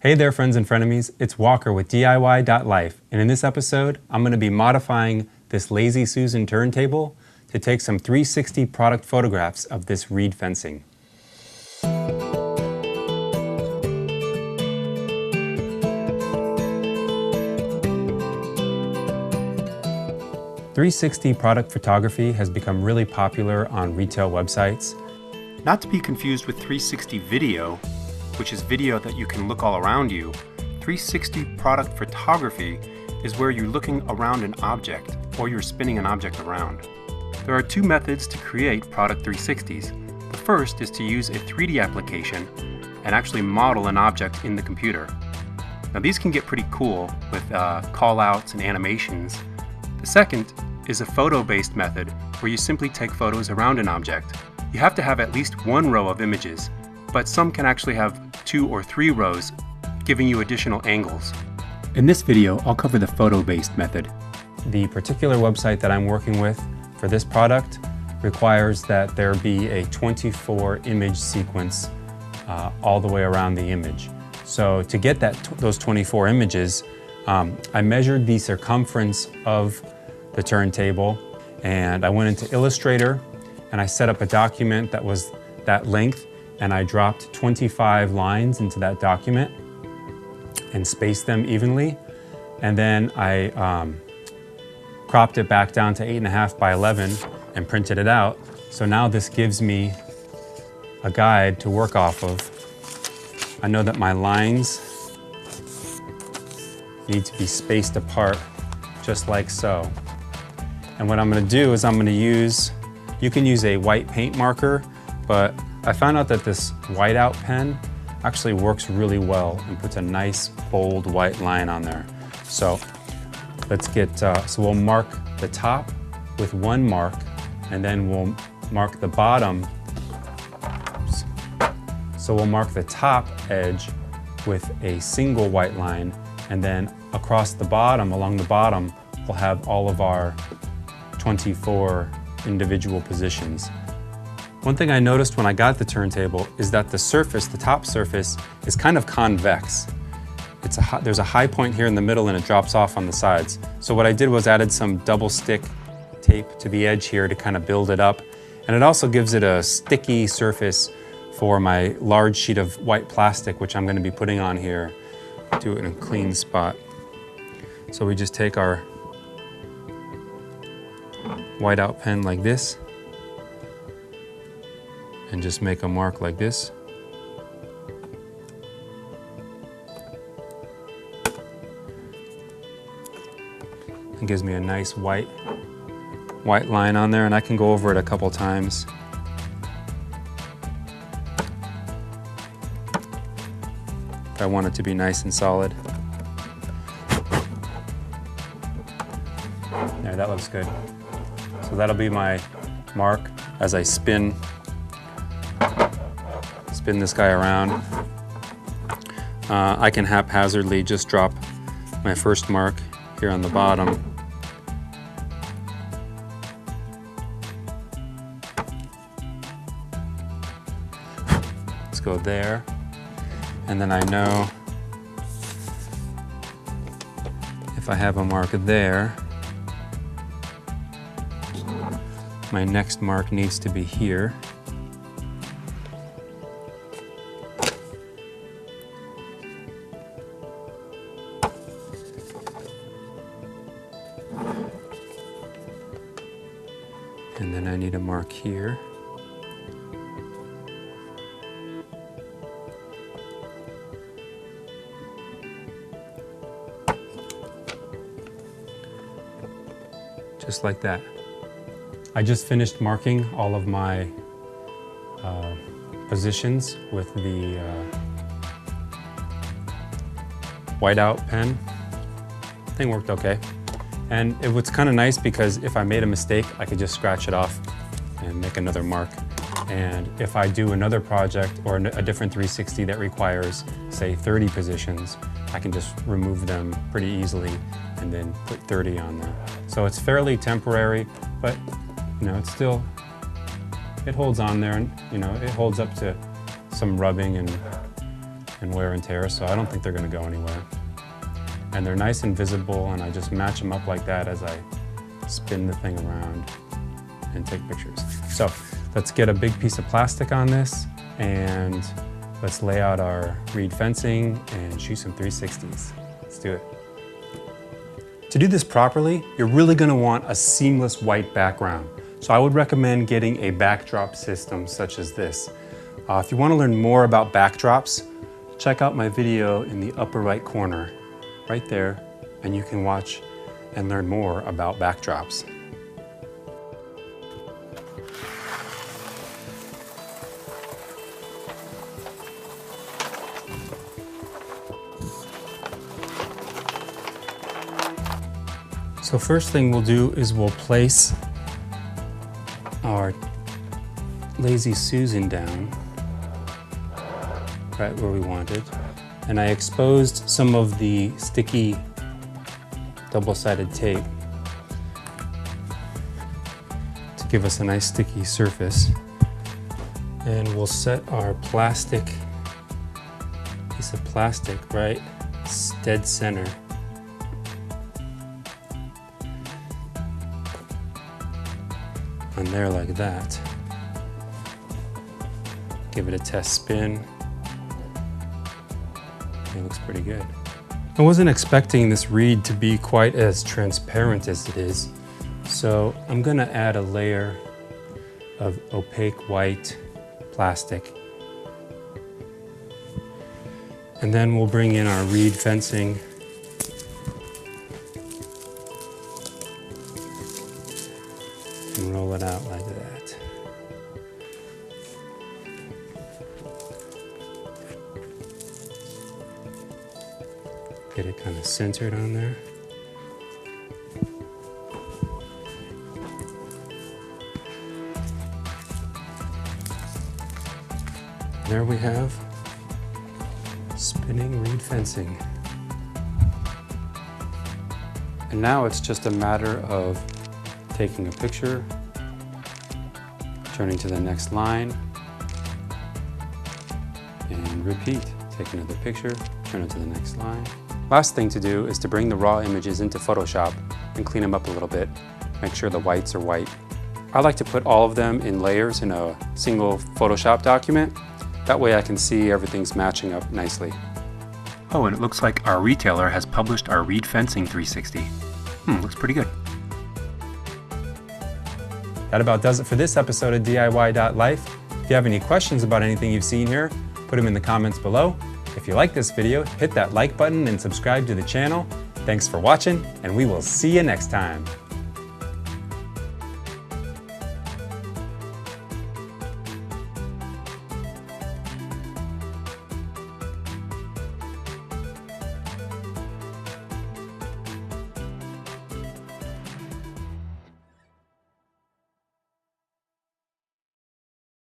Hey there friends and frenemies, it's Walker with DIWHY.LIFE, and in this episode I'm going to be modifying this Lazy Susan turntable to take some 360 product photographs of this reed fencing. .360 product photography has become really popular on retail websites. Not to be confused with 360 video, which is video that you can look all around you. 360 product photography is where you're looking around an object or you're spinning an object around. There are two methods to create product 360s. The first is to use a 3D application and actually model an object in the computer. Now these can get pretty cool with call-outs and animations. The second is a photo-based method where you simply take photos around an object. You have to have at least one row of images, but some can actually have 2 or 3 rows, giving you additional angles. In this video, I'll cover the photo-based method. The particular website that I'm working with for this product requires that there be a 24 image sequence all the way around the image. So to get those 24 images, I measured the circumference of the turntable, and I went into Illustrator and I set up a document that was that length, and I dropped 25 lines into that document and spaced them evenly. And then I cropped it back down to 8.5 by 11 and printed it out. So now this gives me a guide to work off of. I know that my lines need to be spaced apart just like so. And what I'm gonna do is I'm gonna use, you can use a white paint marker, but I found out that this whiteout pen actually works really well and puts a nice bold white line on there. So let's get, so we'll mark the top with one mark, and then we'll mark the bottom. Oops. So we'll mark the top edge with a single white line, and then across the bottom, along the bottom, we'll have all of our 24 individual positions. One thing I noticed when I got the turntable is that the surface, the top surface, is kind of convex. There's a high point here in the middle and it drops off on the sides. So what I did was added some double stick tape to the edge here to kind of build it up. And it also gives it a sticky surface for my large sheet of white plastic, which I'm going to be putting on here. Do it in a clean spot. So we just take our whiteout pen like this, and just make a mark like this. It gives me a nice white line on there, and I can go over it a couple times. If I want it to be nice and solid. There, that looks good. So that'll be my mark as I spin this guy around. I can haphazardly just drop my first mark here on the bottom. Let's go there. And then I know if I have a mark there, my next mark needs to be here. And then I need a mark here. Just like that. I just finished marking all of my positions with the whiteout pen. Thing worked okay. And it was kind of nice because if I made a mistake, I could just scratch it off and make another mark. And if I do another project or a different 360 that requires, say, 30 positions, I can just remove them pretty easily and then put 30 on there. So it's fairly temporary, but you know, it holds on there, and you know, it holds up to some rubbing and and wear and tear, so I don't think they're gonna go anywhere. And they're nice and visible, and I just match them up like that as I spin the thing around and take pictures. So let's get a big piece of plastic on this, and let's lay out our reed fencing and shoot some 360s. Let's do it. To do this properly, you're really gonna want a seamless white background. So I would recommend getting a backdrop system such as this. If you wanna learn more about backdrops, check out my video in the upper right corner, right there, and you can watch and learn more about backdrops. So first thing we'll do is we'll place our Lazy Susan down right where we wanted. And I exposed some of the sticky double-sided tape to give us a nice sticky surface. And we'll set our plastic, piece of plastic right dead center. On there like that. Give it a test spin. It looks pretty good. I wasn't expecting this reed to be quite as transparent as it is, so I'm gonna add a layer of opaque white plastic. And then we'll bring in our reed fencing. And roll it out like that. Get it kind of centered on there. There we have spinning reed fencing. And now it's just a matter of taking a picture, turning to the next line, and repeat. Take another picture, turn it to the next line. Last thing to do is to bring the raw images into Photoshop and clean them up a little bit. Make sure the whites are white. I like to put all of them in layers in a single Photoshop document. That way I can see everything's matching up nicely. Oh, and it looks like our retailer has published our reed fencing 360. Looks pretty good. That about does it for this episode of DIY.Life. If you have any questions about anything you've seen here, put them in the comments below. If you like this video, hit that like button and subscribe to the channel. Thanks for watching, and we will see you next time.